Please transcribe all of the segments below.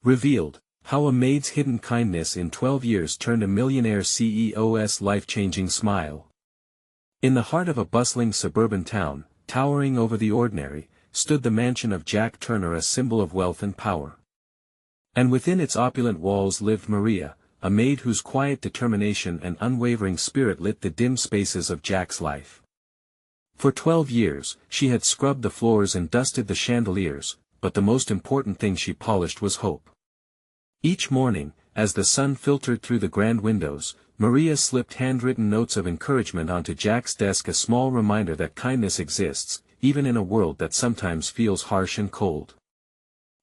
Revealed, how a maid's hidden kindness in 12 years turned a millionaire CEO's life-changing smile. In the heart of a bustling suburban town, towering over the ordinary, stood the mansion of Jack Turner, a symbol of wealth and power. And within its opulent walls lived Maria, a maid whose quiet determination and unwavering spirit lit the dim spaces of Jack's life. For 12 years, she had scrubbed the floors and dusted the chandeliers, but the most important thing she polished was hope. Each morning, as the sun filtered through the grand windows, Maria slipped handwritten notes of encouragement onto Jack's desk, a small reminder that kindness exists, even in a world that sometimes feels harsh and cold.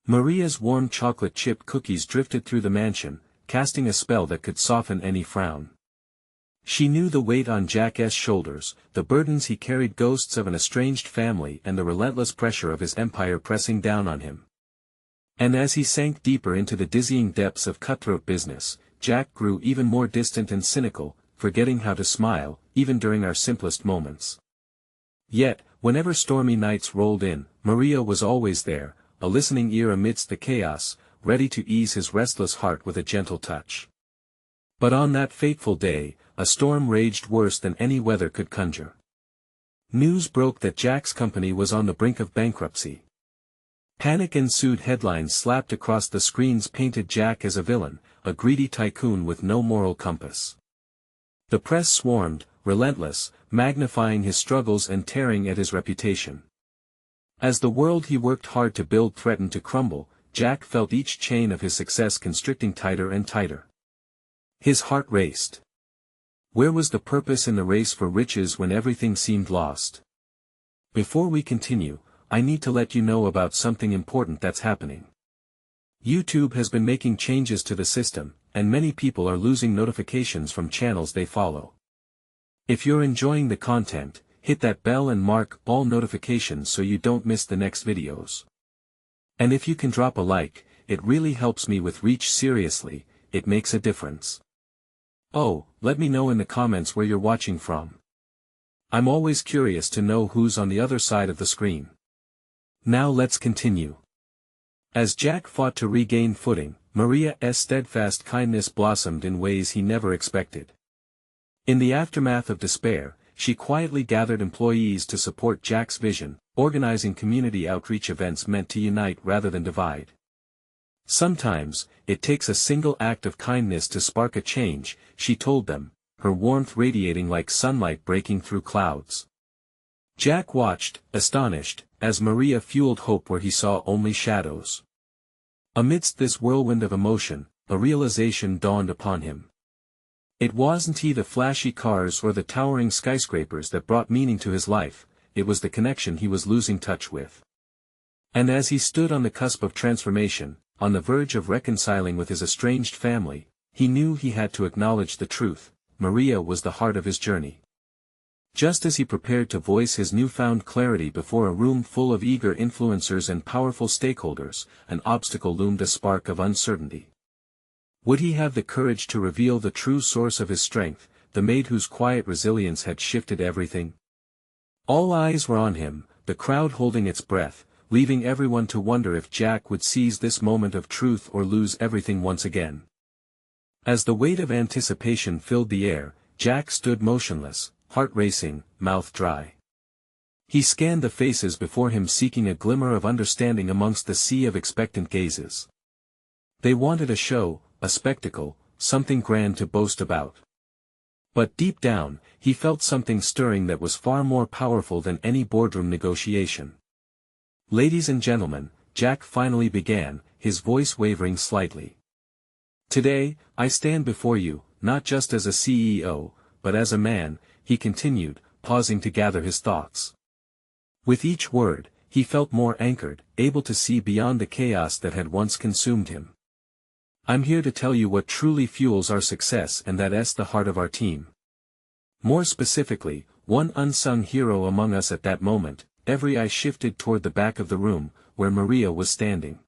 Maria's warm chocolate chip cookies drifted through the mansion, casting a spell that could soften any frown. She knew the weight on Jack's shoulders, the burdens he carried, ghosts of an estranged family and the relentless pressure of his empire pressing down on him. And as he sank deeper into the dizzying depths of cutthroat business, Jack grew even more distant and cynical, forgetting how to smile, even during our simplest moments. Yet, whenever stormy nights rolled in, Maria was always there, a listening ear amidst the chaos, ready to ease his restless heart with a gentle touch. But on that fateful day, a storm raged worse than any weather could conjure. News broke that Jack's company was on the brink of bankruptcy. Panic ensued. Headlines slapped across the screens painted Jack as a villain, a greedy tycoon with no moral compass. The press swarmed, relentless, magnifying his struggles and tearing at his reputation. As the world he worked hard to build threatened to crumble, Jack felt each chain of his success constricting tighter and tighter. His heart raced. Where was the purpose in the race for riches when everything seemed lost? Before we continue, I need to let you know about something important that's happening. YouTube has been making changes to the system, and many people are losing notifications from channels they follow. If you're enjoying the content, hit that bell and mark all notifications so you don't miss the next videos. And if you can drop a like, it really helps me with reach. Seriously, it makes a difference. Oh, let me know in the comments where you're watching from. I'm always curious to know who's on the other side of the screen. Now let's continue. As Jack fought to regain footing, Maria's steadfast kindness blossomed in ways he never expected. In the aftermath of despair, she quietly gathered employees to support Jack's vision, organizing community outreach events meant to unite rather than divide. Sometimes, it takes a single act of kindness to spark a change, she told them, her warmth radiating like sunlight breaking through clouds. Jack watched, astonished, as Maria fueled hope where he saw only shadows. Amidst this whirlwind of emotion, a realization dawned upon him. It wasn't the flashy cars or the towering skyscrapers that brought meaning to his life, it was the connection he was losing touch with. And as he stood on the cusp of transformation, on the verge of reconciling with his estranged family, he knew he had to acknowledge the truth: Maria was the heart of his journey. Just as he prepared to voice his newfound clarity before a room full of eager influencers and powerful stakeholders, an obstacle loomed, a spark of uncertainty. Would he have the courage to reveal the true source of his strength, the maid whose quiet resilience had shifted everything? All eyes were on him, the crowd holding its breath, leaving everyone to wonder if Jack would seize this moment of truth or lose everything once again. As the weight of anticipation filled the air, Jack stood motionless, heart racing, mouth dry. He scanned the faces before him, seeking a glimmer of understanding amongst the sea of expectant gazes. They wanted a show, a spectacle, something grand to boast about. But deep down, he felt something stirring that was far more powerful than any boardroom negotiation. "Ladies and gentlemen," Jack finally began, his voice wavering slightly. "Today, I stand before you, not just as a CEO, but as a man," he continued, pausing to gather his thoughts. With each word, he felt more anchored, able to see beyond the chaos that had once consumed him. "I'm here to tell you what truly fuels our success, and that's the heart of our team." More specifically, one unsung hero among us at that moment. Every eye shifted toward the back of the room, where Maria was standing.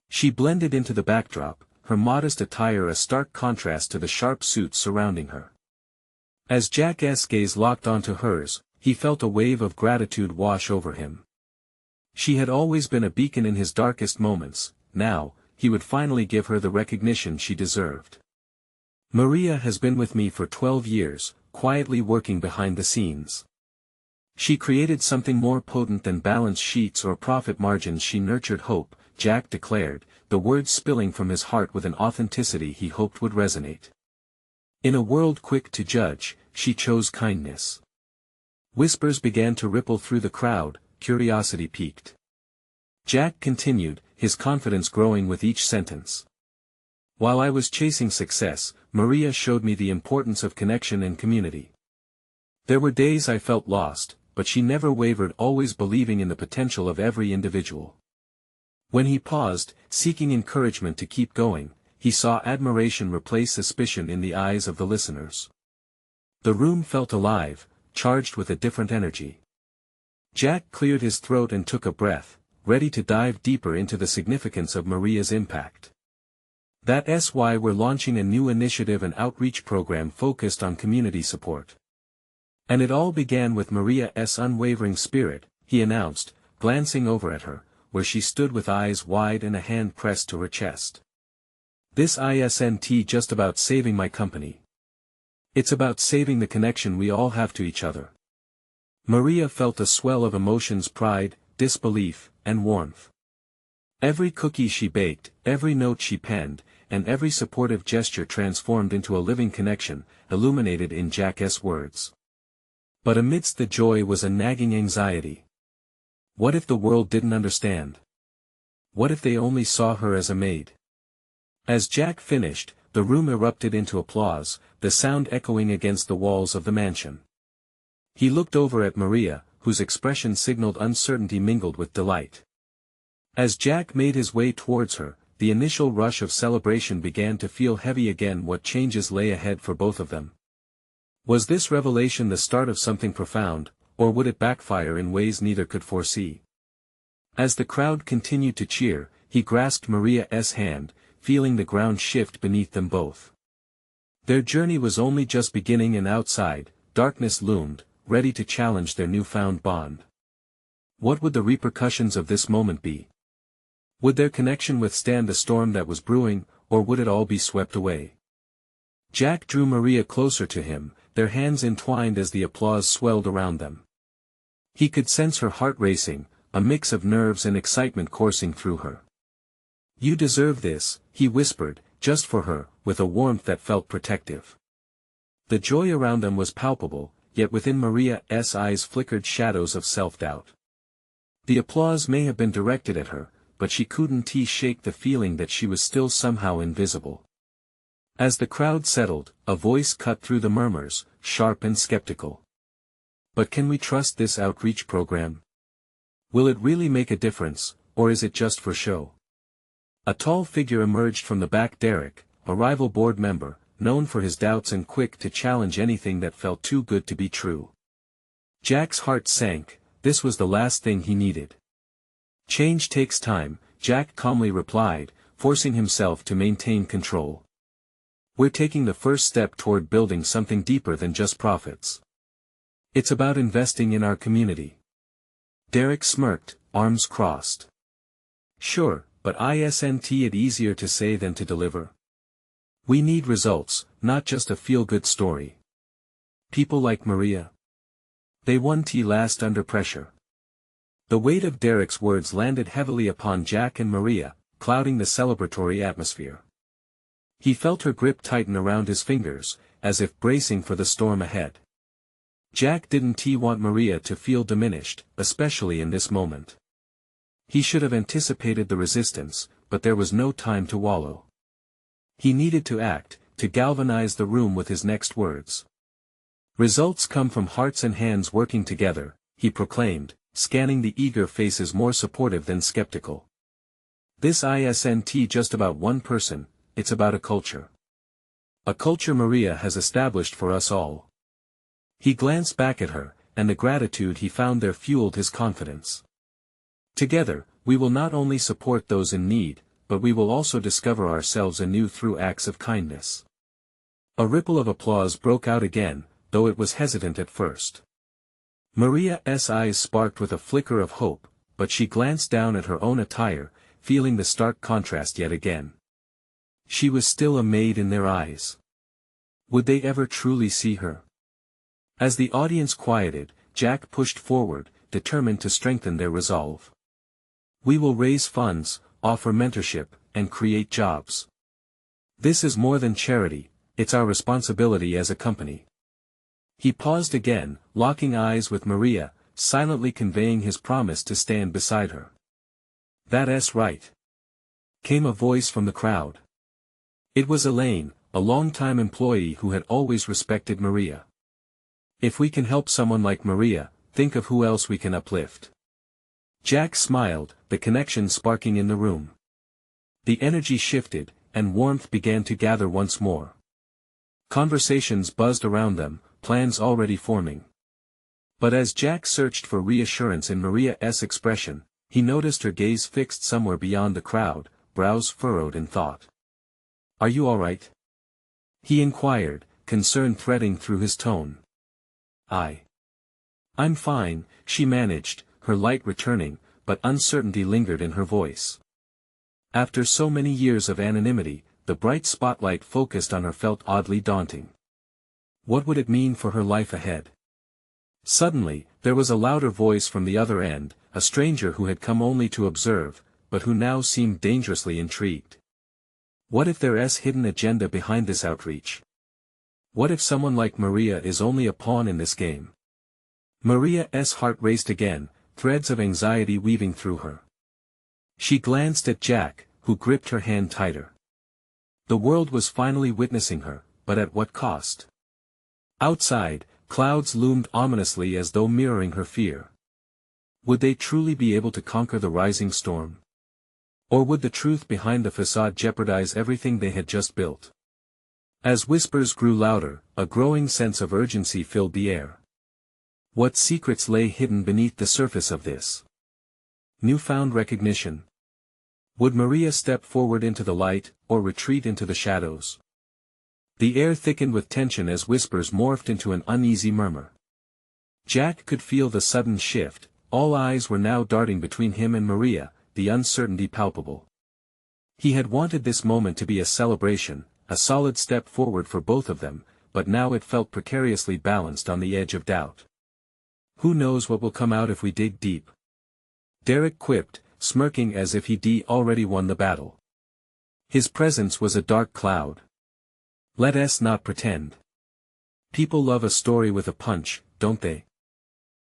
She blended into the backdrop, her modest attire a stark contrast to the sharp suits surrounding her. As Jack's gaze locked onto hers, he felt a wave of gratitude wash over him. She had always been a beacon in his darkest moments. Now, he would finally give her the recognition she deserved. Maria has been with me for 12 years, quietly working behind the scenes. She created something more potent than balance sheets or profit margins. She nurtured hope, Jack declared, the words spilling from his heart with an authenticity he hoped would resonate. In a world quick to judge, she chose kindness. Whispers began to ripple through the crowd, curiosity piqued. Jack continued, his confidence growing with each sentence. While I was chasing success, Maria showed me the importance of connection and community. There were days I felt lost, but she never wavered, always believing in the potential of every individual. When he paused, seeking encouragement to keep going, he saw admiration replace suspicion in the eyes of the listeners. The room felt alive, charged with a different energy. Jack cleared his throat and took a breath, ready to dive deeper into the significance of Maria's impact. That's why we're launching a new initiative and outreach program focused on community support. And it all began with Maria's unwavering spirit, he announced, glancing over at her, where she stood with eyes wide and a hand pressed to her chest. This isn't just about saving my company. It's about saving the connection we all have to each other. Maria felt a swell of emotions: pride, disbelief, and warmth. Every cookie she baked, every note she penned, and every supportive gesture transformed into a living connection, illuminated in Jack's words. But amidst the joy was a nagging anxiety. What if the world didn't understand? What if they only saw her as a maid? As Jack finished, the room erupted into applause, the sound echoing against the walls of the mansion. He looked over at Maria, whose expression signaled uncertainty mingled with delight. As Jack made his way towards her, the initial rush of celebration began to feel heavy again. What changes lay ahead for both of them? Was this revelation the start of something profound, or would it backfire in ways neither could foresee? As the crowd continued to cheer, he grasped Maria's hand, feeling the ground shift beneath them both. Their journey was only just beginning, and outside, darkness loomed, ready to challenge their newfound bond. What would the repercussions of this moment be? Would their connection withstand the storm that was brewing, or would it all be swept away? Jack drew Maria closer to him, their hands entwined as the applause swelled around them. He could sense her heart racing, a mix of nerves and excitement coursing through her. "You deserve this," he whispered, just for her, with a warmth that felt protective. The joy around them was palpable, yet within Maria's eyes flickered shadows of self-doubt. The applause may have been directed at her, but she couldn't shake the feeling that she was still somehow invisible. As the crowd settled, a voice cut through the murmurs, sharp and skeptical. "But can we trust this outreach program? Will it really make a difference, or is it just for show?" A tall figure emerged from the back. Derek, a rival board member, known for his doubts and quick to challenge anything that felt too good to be true. Jack's heart sank. This was the last thing he needed. "Change takes time," Jack calmly replied, forcing himself to maintain control. "We're taking the first step toward building something deeper than just profits. It's about investing in our community." Derek smirked, arms crossed. "Sure, but isn't it easier to say than to deliver? We need results, not just a feel-good story. People like Maria. They won't last under pressure." The weight of Derek's words landed heavily upon Jack and Maria, clouding the celebratory atmosphere. He felt her grip tighten around his fingers, as if bracing for the storm ahead. Jack didn't want Maria to feel diminished, especially in this moment. He should have anticipated the resistance, but there was no time to wallow. He needed to act, to galvanize the room with his next words. "Results come from hearts and hands working together," he proclaimed, scanning the eager faces more supportive than skeptical. "This isn't just about one person, it's about a culture. A culture Maria has established for us all." He glanced back at her, and the gratitude he found there fueled his confidence. "Together, we will not only support those in need, but we will also discover ourselves anew through acts of kindness." A ripple of applause broke out again, though it was hesitant at first. Maria's eyes sparked with a flicker of hope, but she glanced down at her own attire, feeling the stark contrast yet again. She was still a maid in their eyes. Would they ever truly see her? As the audience quieted, Jack pushed forward, determined to strengthen their resolve. We will raise funds, offer mentorship, and create jobs. This is more than charity, it's our responsibility as a company. He paused again, locking eyes with Maria, silently conveying his promise to stand beside her. That's right. Came a voice from the crowd. It was Elaine, a longtime employee who had always respected Maria. If we can help someone like Maria, think of who else we can uplift. Jack smiled, the connection sparking in the room. The energy shifted, and warmth began to gather once more. Conversations buzzed around them, plans already forming. But as Jack searched for reassurance in Maria's expression, he noticed her gaze fixed somewhere beyond the crowd, brows furrowed in thought. Are you all right? He inquired, concern threading through his tone. I'm fine, she managed, her light returning, but uncertainty lingered in her voice. After so many years of anonymity, the bright spotlight focused on her felt oddly daunting. What would it mean for her life ahead? Suddenly, there was a louder voice from the other end, a stranger who had come only to observe, but who now seemed dangerously intrigued. What if there's hidden agenda behind this outreach? What if someone like Maria is only a pawn in this game? Maria's heart raced again, threads of anxiety weaving through her. She glanced at Jack, who gripped her hand tighter. The world was finally witnessing her, but at what cost? Outside, clouds loomed ominously as though mirroring her fear. Would they truly be able to conquer the rising storm? Or would the truth behind the facade jeopardize everything they had just built? As whispers grew louder, a growing sense of urgency filled the air. What secrets lay hidden beneath the surface of this newfound recognition? Would Maria step forward into the light, or retreat into the shadows? The air thickened with tension as whispers morphed into an uneasy murmur. Jack could feel the sudden shift, all eyes were now darting between him and Maria, the uncertainty palpable. He had wanted this moment to be a celebration, a solid step forward for both of them, but now it felt precariously balanced on the edge of doubt. Who knows what will come out if we dig deep? Derek quipped, smirking as if he'd already won the battle. His presence was a dark cloud. Let us not pretend. People love a story with a punch, don't they?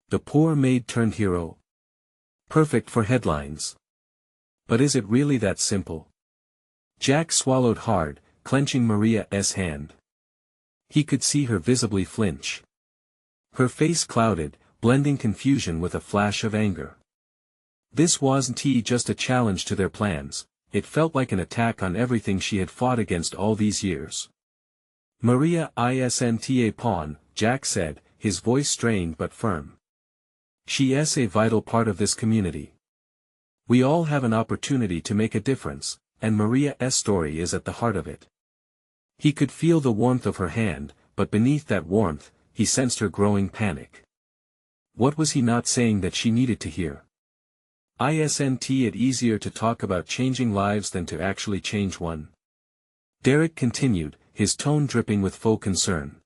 The poor maid turned hero. Perfect for headlines. But is it really that simple? Jack swallowed hard, clenching Maria's hand. He could see her visibly flinch. Her face clouded, blending confusion with a flash of anger. This wasn't just a challenge to their plans, it felt like an attack on everything she had fought against all these years. Maria isn't a pawn, Jack said, his voice strained but firm. She is a vital part of this community. We all have an opportunity to make a difference, and Maria's story is at the heart of it. He could feel the warmth of her hand, but beneath that warmth, he sensed her growing panic. What was he not saying that she needed to hear? Isn't it easier to talk about changing lives than to actually change one? Derek continued, his tone dripping with faux concern.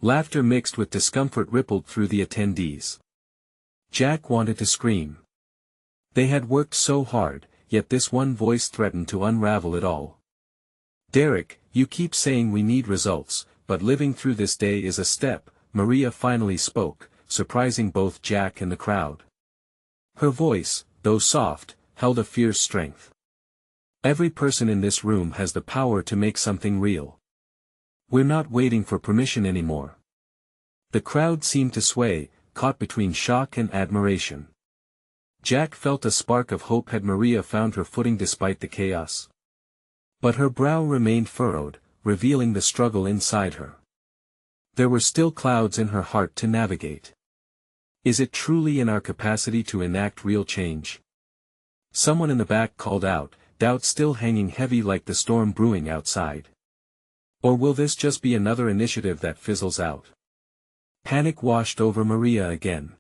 Laughter mixed with discomfort rippled through the attendees. Jack wanted to scream. They had worked so hard, yet this one voice threatened to unravel it all. Derek, you keep saying we need results, but living through this day is a step, Maria finally spoke, surprising both Jack and the crowd. Her voice, though soft, held a fierce strength. Every person in this room has the power to make something real. We're not waiting for permission anymore. The crowd seemed to sway, caught between shock and admiration. Jack felt a spark of hope had Maria found her footing despite the chaos. But her brow remained furrowed, revealing the struggle inside her. There were still clouds in her heart to navigate. Is it truly in our capacity to enact real change? Someone in the back called out, doubt still hanging heavy like the storm brewing outside. Or will this just be another initiative that fizzles out? Panic washed over Maria again.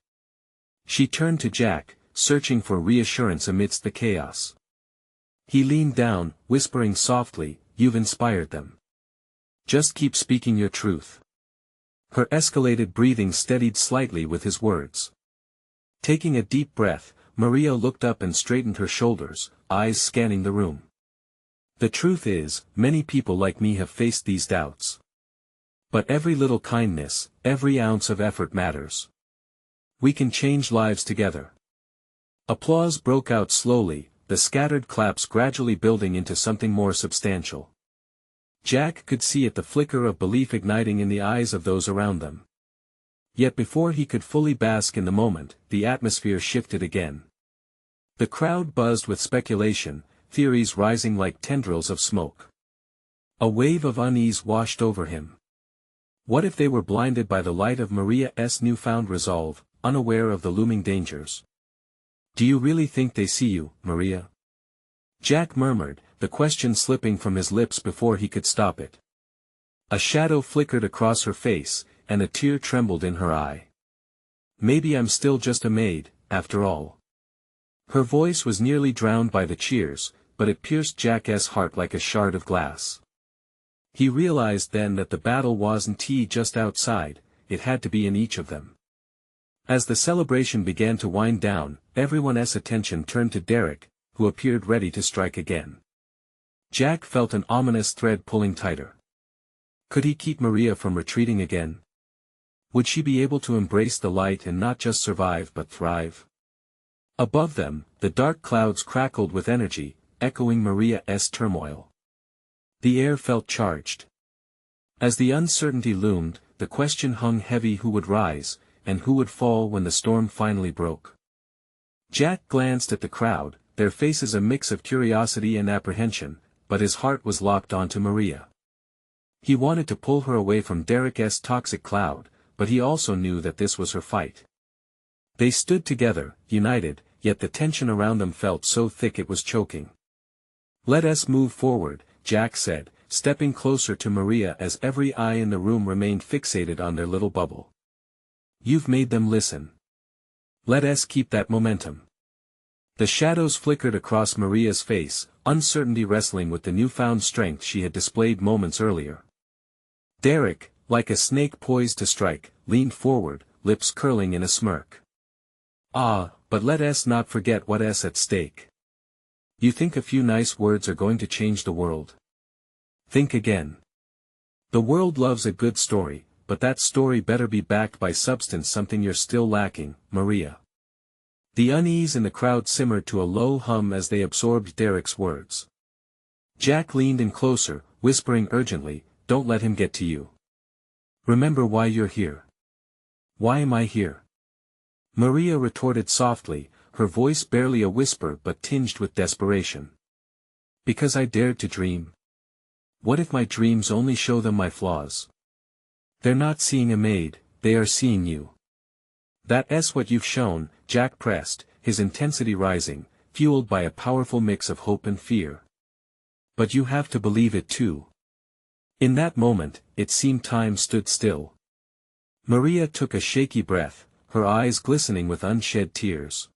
She turned to Jack, searching for reassurance amidst the chaos. He leaned down, whispering softly, "You've inspired them. Just keep speaking your truth." Her escalated breathing steadied slightly with his words. Taking a deep breath, Maria looked up and straightened her shoulders, eyes scanning the room. "The truth is, many people like me have faced these doubts. But every little kindness, every ounce of effort matters. We can change lives together." Applause broke out slowly, the scattered claps gradually building into something more substantial. Jack could see it, the flicker of belief igniting in the eyes of those around them. Yet before he could fully bask in the moment, the atmosphere shifted again. The crowd buzzed with speculation, theories rising like tendrils of smoke. A wave of unease washed over him. What if they were blinded by the light of Maria's newfound resolve, unaware of the looming dangers? "Do you really think they see you, Maria?" Jack murmured, the question slipping from his lips before he could stop it. A shadow flickered across her face, and a tear trembled in her eye. "Maybe I'm still just a maid, after all." Her voice was nearly drowned by the cheers, but it pierced Jack's heart like a shard of glass. He realized then that the battle wasn't just outside, it had to be in each of them. As the celebration began to wind down, everyone's attention turned to Derek, who appeared ready to strike again. Jack felt an ominous thread pulling tighter. Could he keep Maria from retreating again? Would she be able to embrace the light and not just survive but thrive? Above them, the dark clouds crackled with energy, echoing Maria's turmoil. The air felt charged. As the uncertainty loomed, the question hung heavy: who would rise, and who would fall when the storm finally broke? Jack glanced at the crowd, their faces a mix of curiosity and apprehension, but his heart was locked onto Maria. He wanted to pull her away from Derek's toxic cloud, but he also knew that this was her fight. They stood together, united, yet the tension around them felt so thick it was choking. "Let us move forward," Jack said, stepping closer to Maria as every eye in the room remained fixated on their little bubble. "You've made them listen. Let us keep that momentum." The shadows flickered across Maria's face, uncertainty wrestling with the newfound strength she had displayed moments earlier. Derek, like a snake poised to strike, leaned forward, lips curling in a smirk. "Ah, but let us not forget what's at stake. You think a few nice words are going to change the world? Think again. The world loves a good story, but that story better be backed by substance, something you're still lacking, Maria." The unease in the crowd simmered to a low hum as they absorbed Derek's words. Jack leaned in closer, whispering urgently, "Don't let him get to you. Remember why you're here." "Why am I here?" Maria retorted softly, her voice barely a whisper but tinged with desperation. "Because I dared to dream. What if my dreams only show them my flaws? They're not seeing a maid, they are seeing you." "That's what you've shown," Jack pressed, his intensity rising, fueled by a powerful mix of hope and fear. "But you have to believe it too." In that moment, it seemed time stood still. Maria took a shaky breath, her eyes glistening with unshed tears.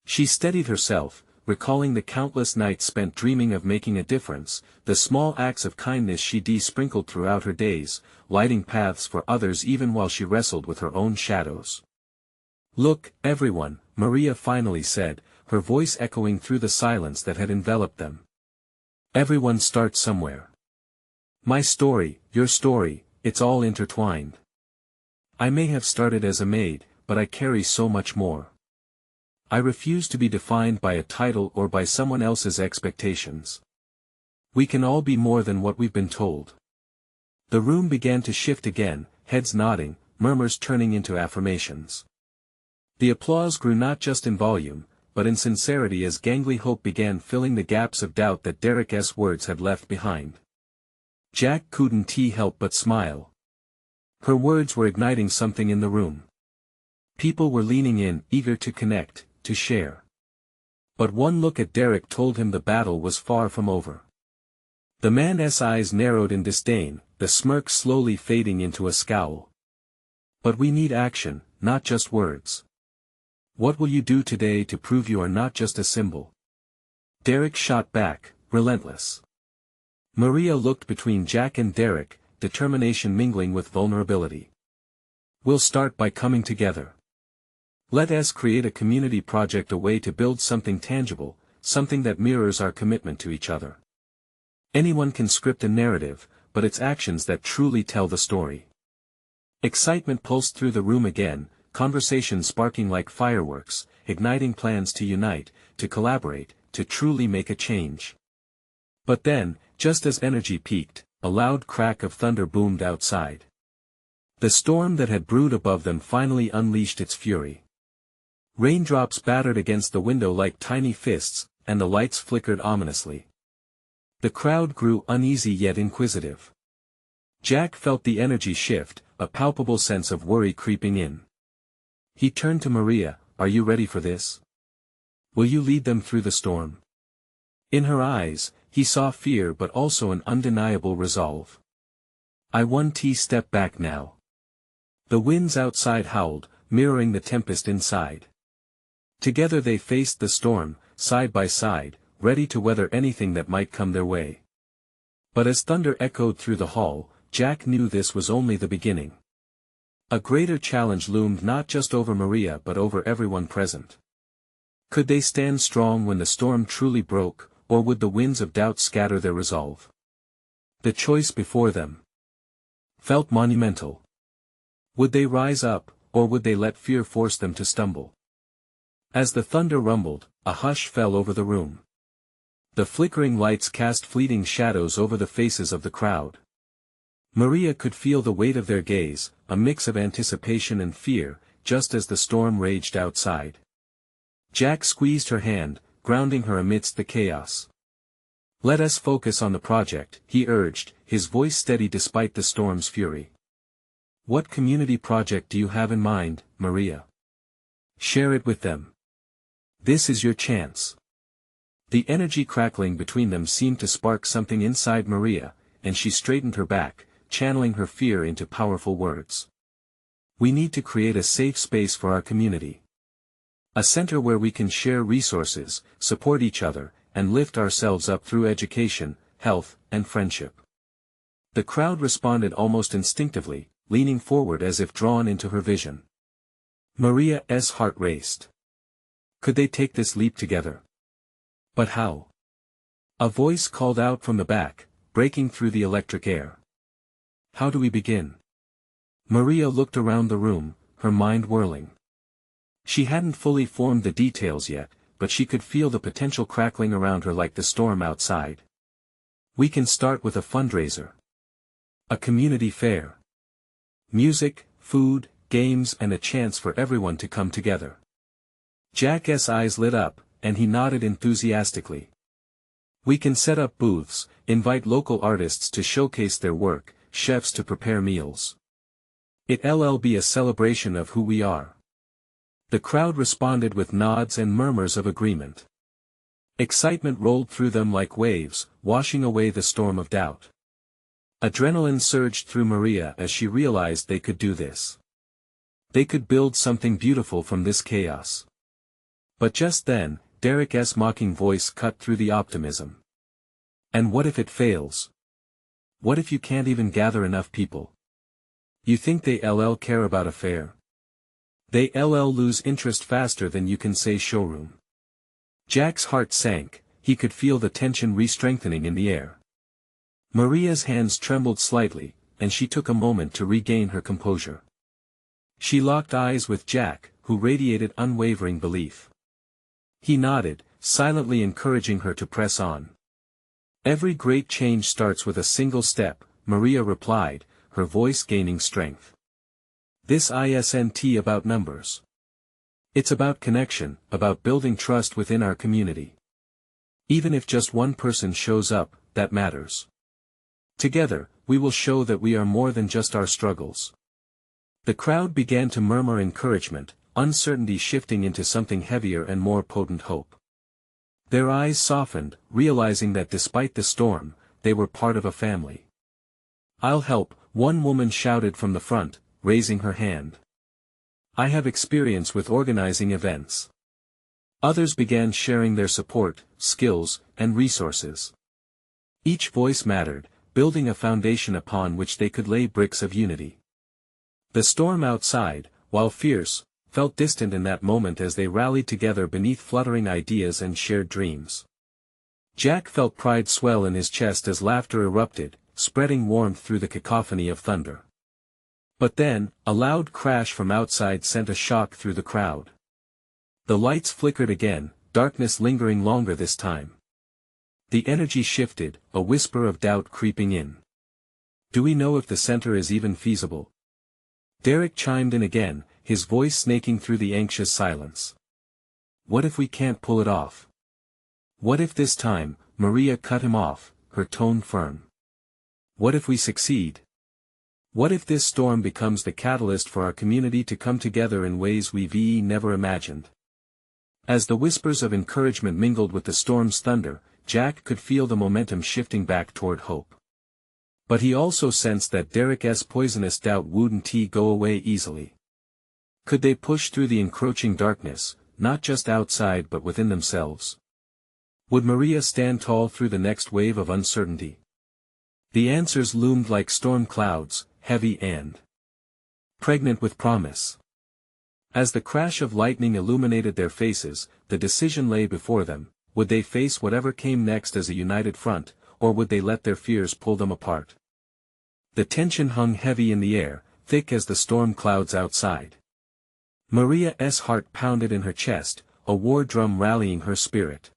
She steadied herself, recalling the countless nights spent dreaming of making a difference, the small acts of kindness she sprinkled throughout her days, lighting paths for others even while she wrestled with her own shadows. "Look, everyone," Maria finally said, her voice echoing through the silence that had enveloped them. "Everyone starts somewhere. My story, your story, it's all intertwined. I may have started as a maid, but I carry so much more. I refuse to be defined by a title or by someone else's expectations. We can all be more than what we've been told." The room began to shift again, heads nodding, murmurs turning into affirmations. The applause grew not just in volume, but in sincerity as gangly hope began filling the gaps of doubt that Derek's words had left behind. Jack couldn't help but smile. Her words were igniting something in the room. People were leaning in, eager to connect, to share. But one look at Derek told him the battle was far from over. The man's eyes narrowed in disdain, the smirk slowly fading into a scowl. "But we need action, not just words. What will you do today to prove you are not just a symbol?" Derek shot back, relentless. Maria looked between Jack and Derek, determination mingling with vulnerability. We'll start by coming together. Let us create a community project, a way to build something tangible, something that mirrors our commitment to each other. Anyone can script a narrative, but it's actions that truly tell the story. Excitement pulsed through the room again, conversation sparking like fireworks, igniting plans to unite, to collaborate, to truly make a change. But then, just as energy peaked, a loud crack of thunder boomed outside. The storm that had brewed above them finally unleashed its fury. Raindrops battered against the window like tiny fists, and the lights flickered ominously. The crowd grew uneasy yet inquisitive. Jack felt the energy shift, a palpable sense of worry creeping in. He turned to Maria. Are you ready for this? Will you lead them through the storm? In her eyes, he saw fear but also an undeniable resolve. I won't step back now. The winds outside howled, mirroring the tempest inside. Together they faced the storm, side by side, ready to weather anything that might come their way. But as thunder echoed through the hall, Jack knew this was only the beginning. A greater challenge loomed not just over Maria but over everyone present. Could they stand strong when the storm truly broke, or would the winds of doubt scatter their resolve? The choice before them felt monumental. Would they rise up, or would they let fear force them to stumble? As the thunder rumbled, a hush fell over the room. The flickering lights cast fleeting shadows over the faces of the crowd. Maria could feel the weight of their gaze, a mix of anticipation and fear, just as the storm raged outside. Jack squeezed her hand, grounding her amidst the chaos. Let us focus on the project, he urged, his voice steady despite the storm's fury. What community project do you have in mind, Maria? Share it with them. This is your chance. The energy crackling between them seemed to spark something inside Maria, and she straightened her back, channeling her fear into powerful words. We need to create a safe space for our community. A center where we can share resources, support each other, and lift ourselves up through education, health, and friendship. The crowd responded almost instinctively, leaning forward as if drawn into her vision. Maria's heart raced. Could they take this leap together? But how? A voice called out from the back, breaking through the electric air. How do we begin? Maria looked around the room, her mind whirling. She hadn't fully formed the details yet, but she could feel the potential crackling around her like the storm outside. We can start with a fundraiser. A community fair. Music, food, games, and a chance for everyone to come together. Jack's eyes lit up, and he nodded enthusiastically. We can set up booths, invite local artists to showcase their work, chefs to prepare meals. It'll be a celebration of who we are. The crowd responded with nods and murmurs of agreement. Excitement rolled through them like waves, washing away the storm of doubt. Adrenaline surged through Maria as she realized they could do this. They could build something beautiful from this chaos. But just then, Derek's mocking voice cut through the optimism. And what if it fails? What if you can't even gather enough people? You think they'll care about a fair? They'll lose interest faster than you can say showroom. Jack's heart sank, he could feel the tension re-strengthening in the air. Maria's hands trembled slightly, and she took a moment to regain her composure. She locked eyes with Jack, who radiated unwavering belief. He nodded, silently encouraging her to press on. Every great change starts with a single step, Maria replied, her voice gaining strength. This isn't about numbers. It's about connection, about building trust within our community. Even if just one person shows up, that matters. Together, we will show that we are more than just our struggles. The crowd began to murmur encouragement, uncertainty shifting into something heavier and more potent hope. Their eyes softened, realizing that despite the storm, they were part of a family. I'll help, one woman shouted from the front, raising her hand. I have experience with organizing events. Others began sharing their support, skills, and resources. Each voice mattered, building a foundation upon which they could lay bricks of unity. The storm outside, while fierce, felt distant in that moment as they rallied together beneath fluttering ideas and shared dreams. Jack felt pride swell in his chest as laughter erupted, spreading warmth through the cacophony of thunder. But then, a loud crash from outside sent a shock through the crowd. The lights flickered again, darkness lingering longer this time. The energy shifted, a whisper of doubt creeping in. Do we know if the center is even feasible? Derek chimed in again, his voice snaking through the anxious silence. What if we can't pull it off? What if this time? Maria cut him off, her tone firm. What if we succeed? What if this storm becomes the catalyst for our community to come together in ways we've never imagined? As the whispers of encouragement mingled with the storm's thunder, Jack could feel the momentum shifting back toward hope. But he also sensed that Derek's poisonous doubt wouldn't go away easily. Could they push through the encroaching darkness, not just outside but within themselves? Would Maria stand tall through the next wave of uncertainty? The answers loomed like storm clouds, heavy and pregnant with promise. As the crash of lightning illuminated their faces, the decision lay before them: would they face whatever came next as a united front, or would they let their fears pull them apart? The tension hung heavy in the air, thick as the storm clouds outside. Maria's heart pounded in her chest, a war drum rallying her spirit.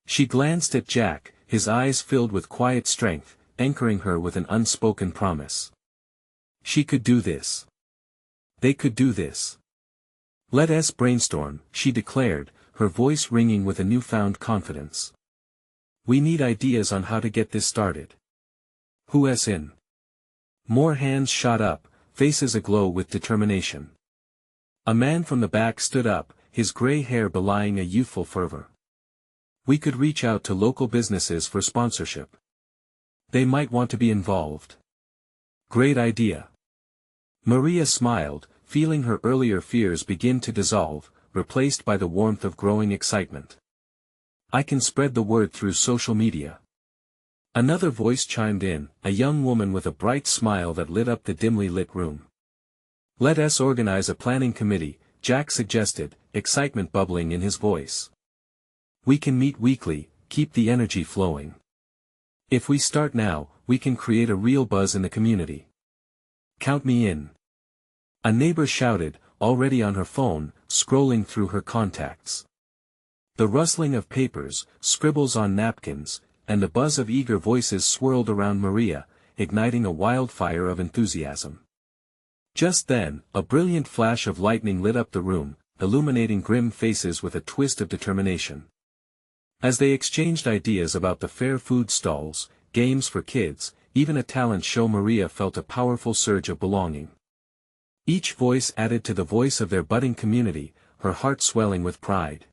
She glanced at Jack, his eyes filled with quiet strength, anchoring her with an unspoken promise. She could do this. They could do this. Let us brainstorm, she declared, her voice ringing with a newfound confidence. We need ideas on how to get this started. Who's in? More hands shot up, faces aglow with determination. A man from the back stood up, his gray hair belying a youthful fervor. We could reach out to local businesses for sponsorship. They might want to be involved. Great idea. Maria smiled, feeling her earlier fears begin to dissolve, replaced by the warmth of growing excitement. I can spread the word through social media. Another voice chimed in, a young woman with a bright smile that lit up the dimly lit room. Let us organize a planning committee, Jack suggested, excitement bubbling in his voice. We can meet weekly, keep the energy flowing. If we start now, we can create a real buzz in the community. Count me in. A neighbor shouted, already on her phone, scrolling through her contacts. The rustling of papers, scribbles on napkins, and the buzz of eager voices swirled around Maria, igniting a wildfire of enthusiasm. Just then, a brilliant flash of lightning lit up the room, illuminating grim faces with a twist of determination. As they exchanged ideas about the fair food stalls, games for kids, even a talent show, Maria felt a powerful surge of belonging. Each voice added to the voice of their budding community, her heart swelling with pride.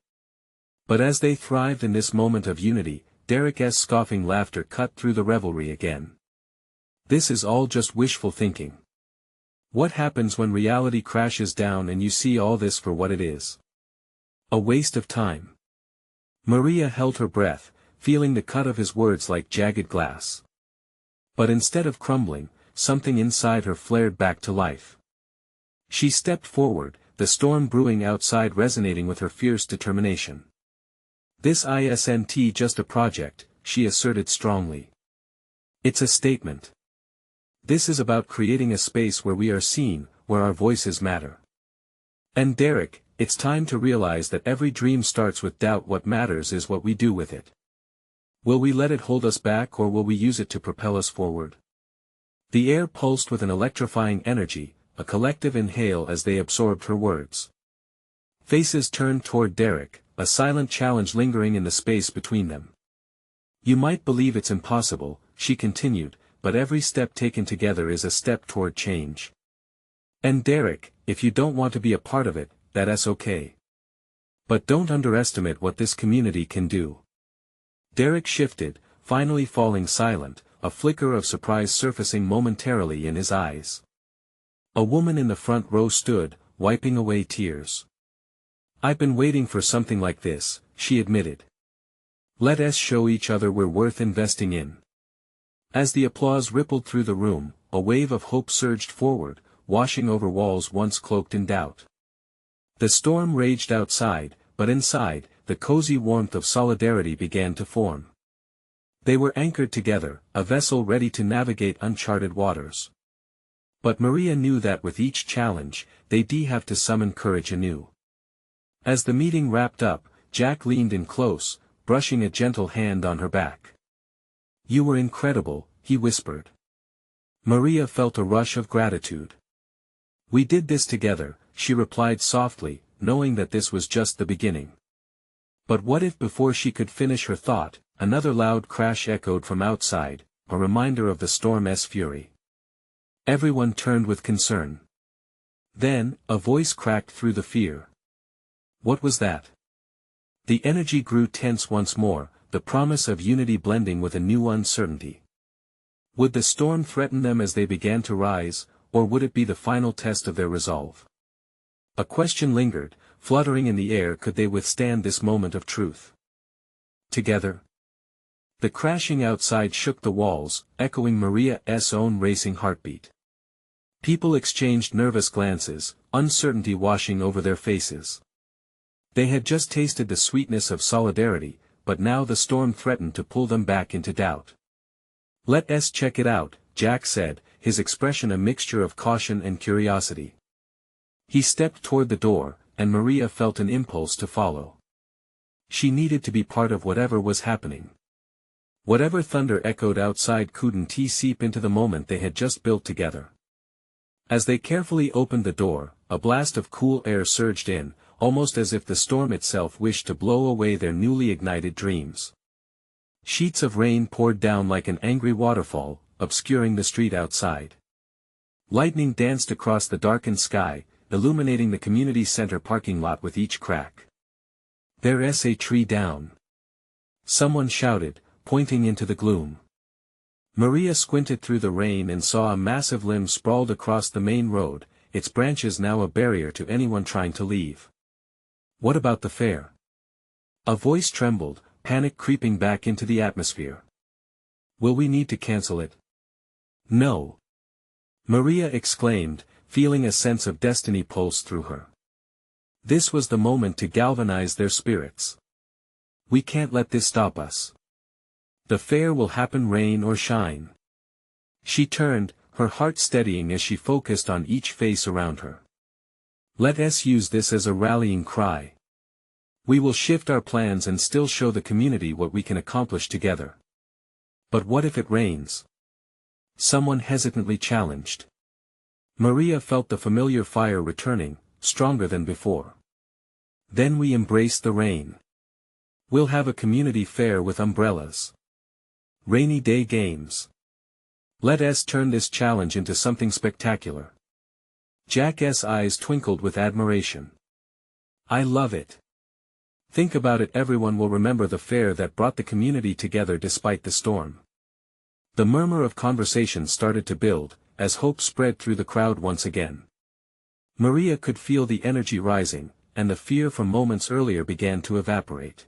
But as they thrived in this moment of unity, Derek's scoffing laughter cut through the revelry again. This is all just wishful thinking. What happens when reality crashes down and you see all this for what it is? A waste of time. Maria held her breath, feeling the cut of his words like jagged glass. But instead of crumbling, something inside her flared back to life. She stepped forward, the storm brewing outside resonating with her fierce determination. This isn't just a project, she asserted strongly. It's a statement. This is about creating a space where we are seen, where our voices matter. And Derek, it's time to realize that every dream starts with doubt. What matters is what we do with it. Will we let it hold us back, or will we use it to propel us forward? The air pulsed with an electrifying energy, a collective inhale as they absorbed her words. Faces turned toward Derek, a silent challenge lingering in the space between them. You might believe it's impossible, she continued, but every step taken together is a step toward change. And Derek, if you don't want to be a part of it, that's okay. But don't underestimate what this community can do. Derek shifted, finally falling silent, a flicker of surprise surfacing momentarily in his eyes. A woman in the front row stood, wiping away tears. "I've been waiting for something like this," she admitted. "Let us show each other we're worth investing in." As the applause rippled through the room, a wave of hope surged forward, washing over walls once cloaked in doubt. The storm raged outside, but inside, the cozy warmth of solidarity began to form. They were anchored together, a vessel ready to navigate uncharted waters. But Maria knew that with each challenge, they'd have to summon courage anew. As the meeting wrapped up, Jack leaned in close, brushing a gentle hand on her back. "You were incredible," he whispered. Maria felt a rush of gratitude. "We did this together," she replied softly, knowing that this was just the beginning. But what if before she could finish her thought, another loud crash echoed from outside, a reminder of the storm's fury? Everyone turned with concern. Then, a voice cracked through the fear. What was that? The energy grew tense once more, the promise of unity blending with a new uncertainty. Would the storm threaten them as they began to rise, or would it be the final test of their resolve? A question lingered, fluttering in the air. Could they withstand this moment of truth? Together? The crashing outside shook the walls, echoing Maria's own racing heartbeat. People exchanged nervous glances, uncertainty washing over their faces. They had just tasted the sweetness of solidarity, but now the storm threatened to pull them back into doubt. "Let us check it out," Jack said, his expression a mixture of caution and curiosity. He stepped toward the door, and Maria felt an impulse to follow. She needed to be part of whatever was happening. Whatever thunder echoed outside couldn't seep into the moment they had just built together. As they carefully opened the door, a blast of cool air surged in, almost as if the storm itself wished to blow away their newly ignited dreams. Sheets of rain poured down like an angry waterfall, obscuring the street outside. Lightning danced across the darkened sky, illuminating the community center parking lot with each crack. "There's a tree down," someone shouted, pointing into the gloom. Maria squinted through the rain and saw a massive limb sprawled across the main road, its branches now a barrier to anyone trying to leave. "What about the fair?" A voice trembled, panic creeping back into the atmosphere. "Will we need to cancel it?" "No," Maria exclaimed, feeling a sense of destiny pulse through her. This was the moment to galvanize their spirits. "We can't let this stop us. The fair will happen rain or shine." She turned, her heart steadying as she focused on each face around her. "Let us use this as a rallying cry. We will shift our plans and still show the community what we can accomplish together." "But what if it rains?" someone hesitantly challenged. Maria felt the familiar fire returning, stronger than before. "Then we embrace the rain. We'll have a community fair with umbrellas. Rainy day games. Let us turn this challenge into something spectacular." Jack's eyes twinkled with admiration. "I love it. Think about it, everyone will remember the fair that brought the community together despite the storm." The murmur of conversation started to build, as hope spread through the crowd once again. Maria could feel the energy rising, and the fear from moments earlier began to evaporate.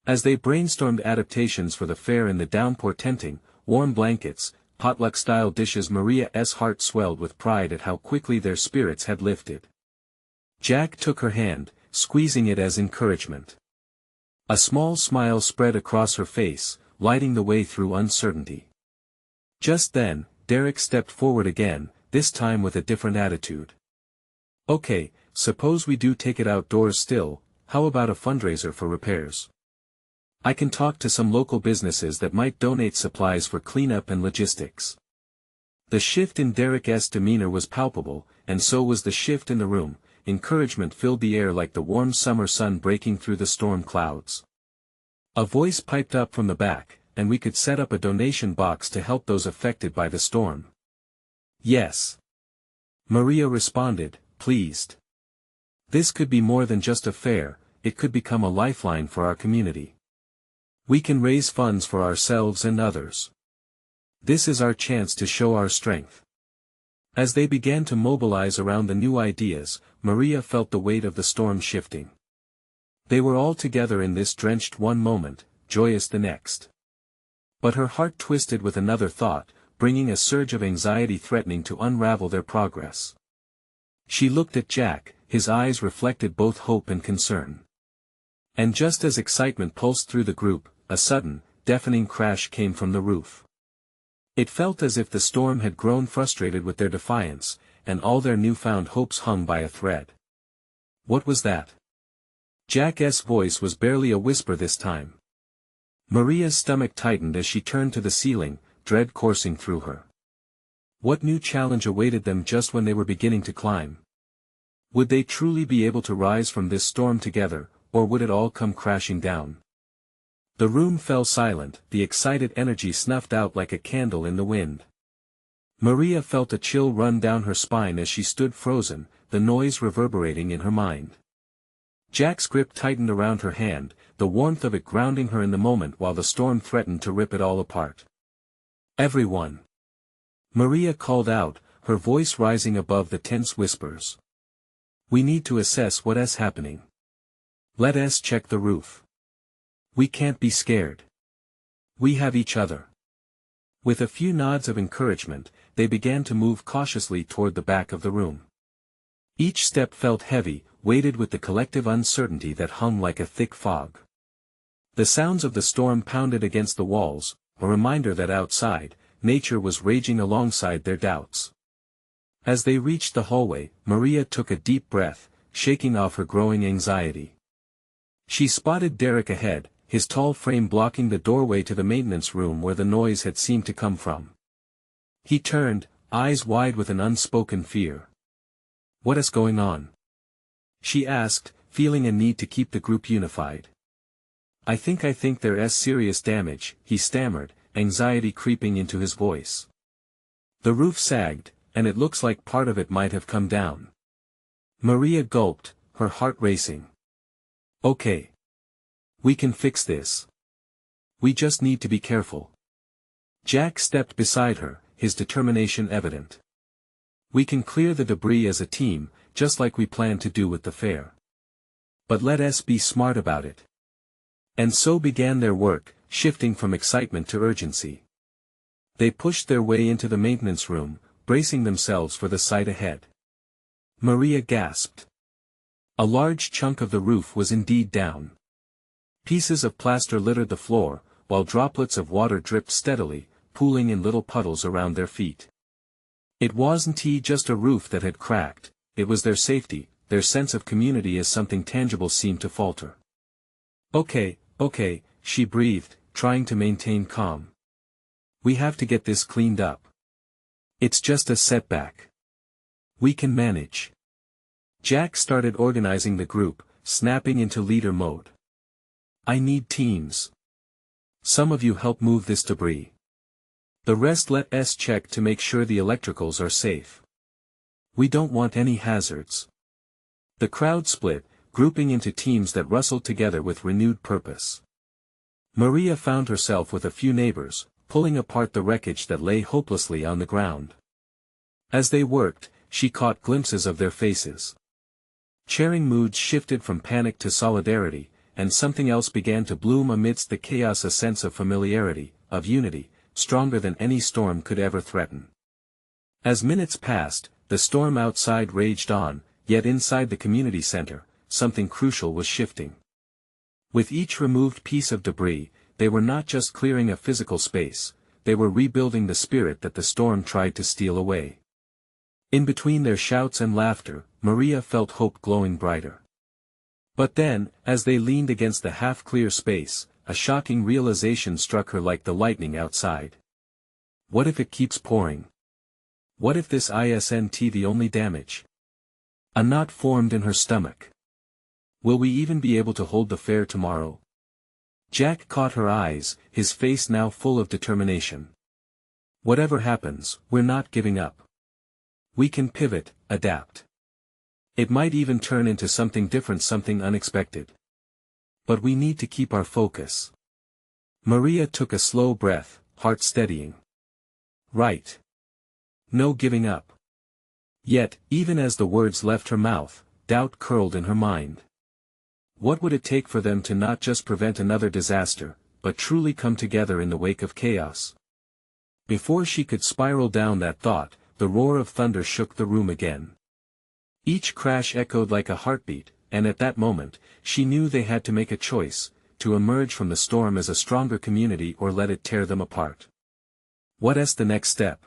As they brainstormed adaptations for the fair in the downpour, tenting, warm blankets, potluck-style dishes, Maria's heart swelled with pride at how quickly their spirits had lifted. Jack took her hand, squeezing it as encouragement. A small smile spread across her face, lighting the way through uncertainty. Just then, Derek stepped forward again, this time with a different attitude. "Okay, suppose we do take it outdoors still, how about a fundraiser for repairs? I can talk to some local businesses that might donate supplies for cleanup and logistics." The shift in Derek's demeanor was palpable, and so was the shift in the room. Encouragement filled the air like the warm summer sun breaking through the storm clouds. A voice piped up from the back, "And we could set up a donation box to help those affected by the storm." "Yes," Maria responded, pleased. "This could be more than just a fair, it could become a lifeline for our community. We can raise funds for ourselves and others. This is our chance to show our strength." As they began to mobilize around the new ideas, Maria felt the weight of the storm shifting. They were all together in this drenched one moment, joyous the next. But her heart twisted with another thought, bringing a surge of anxiety threatening to unravel their progress. She looked at Jack, his eyes reflected both hope and concern. And just as excitement pulsed through the group, a sudden, deafening crash came from the roof. It felt as if the storm had grown frustrated with their defiance, and all their newfound hopes hung by a thread. What was that? Jack's voice was barely a whisper this time. Maria's stomach tightened as she turned to the ceiling, dread coursing through her. What new challenge awaited them just when they were beginning to climb? Would they truly be able to rise from this storm together, or would it all come crashing down? The room fell silent, the excited energy snuffed out like a candle in the wind. Maria felt a chill run down her spine as she stood frozen, the noise reverberating in her mind. Jack's grip tightened around her hand, the warmth of it grounding her in the moment while the storm threatened to rip it all apart. "Everyone!" Maria called out, her voice rising above the tense whispers. "We need to assess what is happening. Let us check the roof. We can't be scared. We have each other." With a few nods of encouragement, they began to move cautiously toward the back of the room. Each step felt heavy, weighted with the collective uncertainty that hung like a thick fog. The sounds of the storm pounded against the walls, a reminder that outside, nature was raging alongside their doubts. As they reached the hallway, Maria took a deep breath, shaking off her growing anxiety. She spotted Derek ahead, his tall frame blocking the doorway to the maintenance room where the noise had seemed to come from. He turned, eyes wide with an unspoken fear. "What is going on?" she asked, feeling a need to keep the group unified. I think there's serious damage," he stammered, anxiety creeping into his voice. "The roof sagged, and it looks like part of it might have come down." Maria gulped, her heart racing. "Okay. We can fix this. We just need to be careful." Jack stepped beside her, his determination evident. "We can clear the debris as a team, just like we planned to do with the fair. But let us be smart about it." And so began their work, shifting from excitement to urgency. They pushed their way into the maintenance room, bracing themselves for the sight ahead. Maria gasped. A large chunk of the roof was indeed down. Pieces of plaster littered the floor, while droplets of water dripped steadily, pooling in little puddles around their feet. It wasn't just a roof that had cracked, it was their safety, their sense of community as something tangible seemed to falter. Okay, she breathed, trying to maintain calm. "We have to get this cleaned up. It's just a setback. We can manage." Jack started organizing the group, snapping into leader mode. "I need teams. Some of you help move this debris. The rest let us check to make sure the electricals are safe. We don't want any hazards." The crowd split, grouping into teams that rustled together with renewed purpose. Maria found herself with a few neighbors, pulling apart the wreckage that lay hopelessly on the ground. As they worked, she caught glimpses of their faces. Sharing moods shifted from panic to solidarity, and something else began to bloom amidst the chaos, a sense of familiarity, of unity, stronger than any storm could ever threaten. As minutes passed, the storm outside raged on, yet inside the community center, something crucial was shifting. With each removed piece of debris, they were not just clearing a physical space, they were rebuilding the spirit that the storm tried to steal away. In between their shouts and laughter, Maria felt hope glowing brighter. But then, as they leaned against the half-clear space, a shocking realization struck her like the lightning outside. What if it keeps pouring? What if this isn't the only damage? A knot formed in her stomach. Will we even be able to hold the fair tomorrow? Jack caught her eyes, his face now full of determination. "Whatever happens, we're not giving up. We can pivot, adapt. It might even turn into something different, something unexpected. But we need to keep our focus." Maria took a slow breath, heart steadying. Right. No giving up. Yet, even as the words left her mouth, doubt curled in her mind. What would it take for them to not just prevent another disaster, but truly come together in the wake of chaos? Before she could spiral down that thought, the roar of thunder shook the room again. Each crash echoed like a heartbeat, and at that moment, she knew they had to make a choice, to emerge from the storm as a stronger community or let it tear them apart. What's the next step?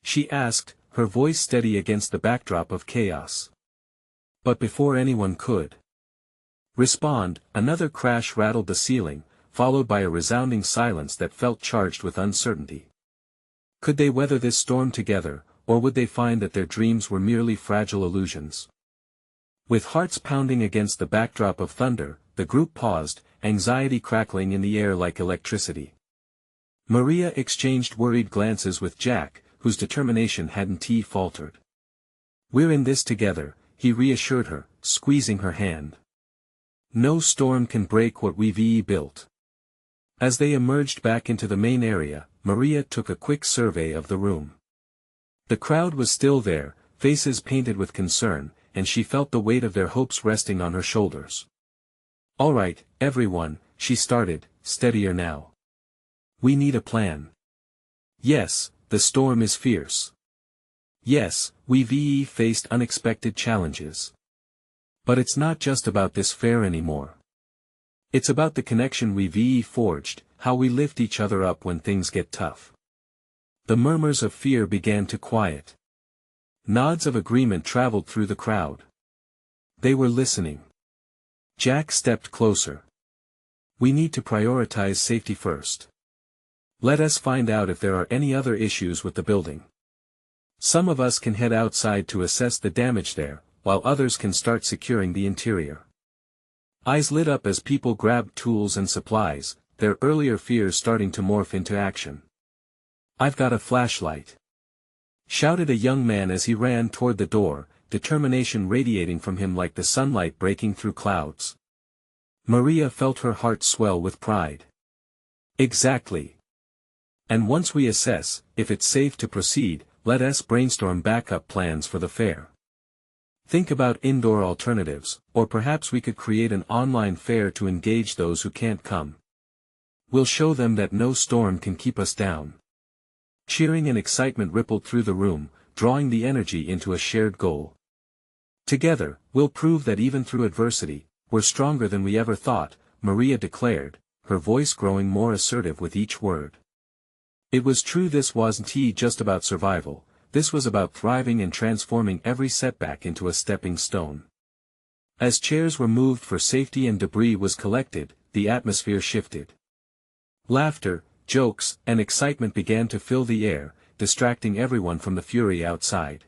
She asked, her voice steady against the backdrop of chaos. But before anyone could respond, another crash rattled the ceiling, followed by a resounding silence that felt charged with uncertainty. Could they weather this storm together, or would they find that their dreams were merely fragile illusions? With hearts pounding against the backdrop of thunder, the group paused, anxiety crackling in the air like electricity. Maria exchanged worried glances with Jack, whose determination hadn't faltered. "We're in this together," he reassured her, squeezing her hand. "No storm can break what we've built." As they emerged back into the main area, Maria took a quick survey of the room. The crowd was still there, faces painted with concern, and she felt the weight of their hopes resting on her shoulders. "All right, everyone," she started, steadier now. "We need a plan. Yes, the storm is fierce. Yes, we've faced unexpected challenges. But it's not just about this fair anymore. It's about the connection we've forged, how we lift each other up when things get tough." The murmurs of fear began to quiet. Nods of agreement traveled through the crowd. They were listening. Jack stepped closer. "We need to prioritize safety first. Let us find out if there are any other issues with the building. Some of us can head outside to assess the damage there, while others can start securing the interior." Eyes lit up as people grabbed tools and supplies, their earlier fears starting to morph into action. "I've got a flashlight," shouted a young man as he ran toward the door, determination radiating from him like the sunlight breaking through clouds. Maria felt her heart swell with pride. "Exactly. And once we assess, if it's safe to proceed, let us brainstorm backup plans for the fair. Think about indoor alternatives, or perhaps we could create an online fair to engage those who can't come. We'll show them that no storm can keep us down." Cheering and excitement rippled through the room, drawing the energy into a shared goal. "Together, we'll prove that even through adversity, we're stronger than we ever thought," Maria declared, her voice growing more assertive with each word. It was true, this wasn't just about survival, this was about thriving and transforming every setback into a stepping stone. As chairs were moved for safety and debris was collected, the atmosphere shifted. Laughter, jokes, and excitement began to fill the air, distracting everyone from the fury outside.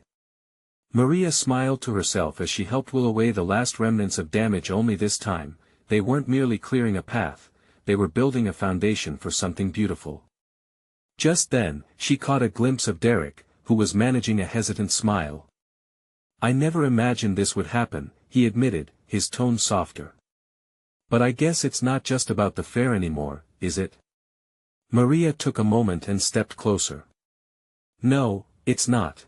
Maria smiled to herself as she helped will away the last remnants of damage. Only this time, they weren't merely clearing a path, they were building a foundation for something beautiful. Just then, she caught a glimpse of Derek, who was managing a hesitant smile. "I never imagined this would happen," he admitted, his tone softer. "But I guess it's not just about the fair anymore, is it?" Maria took a moment and stepped closer. "No, it's not.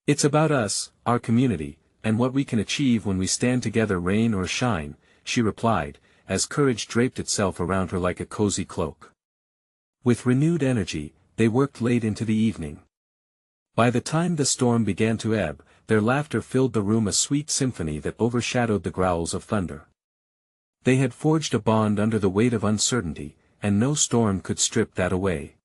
It's about us, our community, and what we can achieve when we stand together, rain or shine," she replied, as courage draped itself around her like a cozy cloak. With renewed energy, they worked late into the evening. By the time the storm began to ebb, their laughter filled the room, a sweet symphony that overshadowed the growls of thunder. They had forged a bond under the weight of uncertainty, and no storm could strip that away.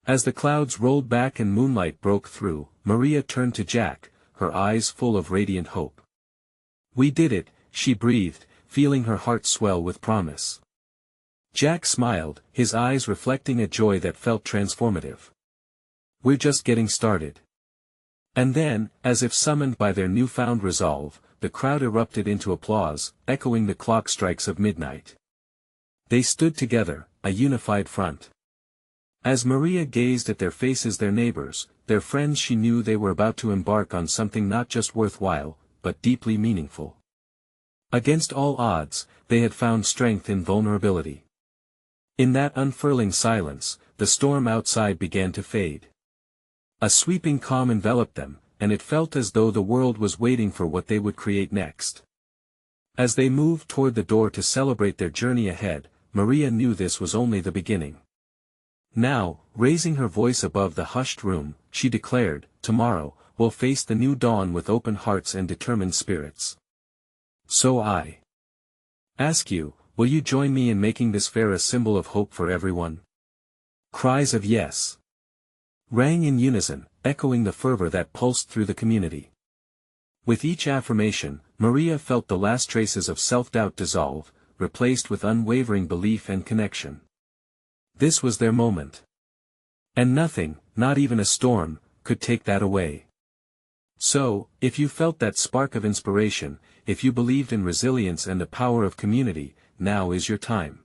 As the clouds rolled back and moonlight broke through, Maria turned to Jack, her eyes full of radiant hope. "We did it," she breathed, feeling her heart swell with promise. Jack smiled, his eyes reflecting a joy that felt transformative. "We're just getting started." And then, as if summoned by their newfound resolve, the crowd erupted into applause, echoing the clock strikes of midnight. They stood together, a unified front. As Maria gazed at their faces, their neighbors, their friends, she knew they were about to embark on something not just worthwhile, but deeply meaningful. Against all odds, they had found strength in vulnerability. In that unfurling silence, the storm outside began to fade. A sweeping calm enveloped them, and it felt as though the world was waiting for what they would create next. As they moved toward the door to celebrate their journey ahead, Maria knew this was only the beginning. Now, raising her voice above the hushed room, she declared, "Tomorrow, we'll face the new dawn with open hearts and determined spirits. So I ask you, will you join me in making this fair a symbol of hope for everyone?" Cries of yes rang in unison, echoing the fervor that pulsed through the community. With each affirmation, Maria felt the last traces of self-doubt dissolve, replaced with unwavering belief and connection. This was their moment. And nothing, not even a storm, could take that away. So, if you felt that spark of inspiration, if you believed in resilience and the power of community, now is your time.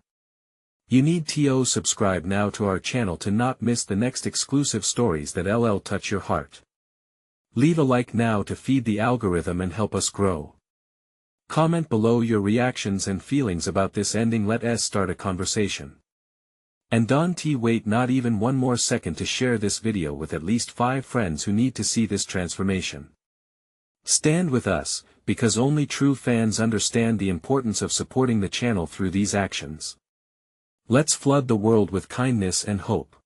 You need to subscribe now to our channel to not miss the next exclusive stories that touch your heart. Leave a like now to feed the algorithm and help us grow. Comment below your reactions and feelings about this ending. Let us start a conversation. And don't wait not even one more second to share this video with at least 5 friends who need to see this transformation. Stand with us, because only true fans understand the importance of supporting the channel through these actions. Let's flood the world with kindness and hope.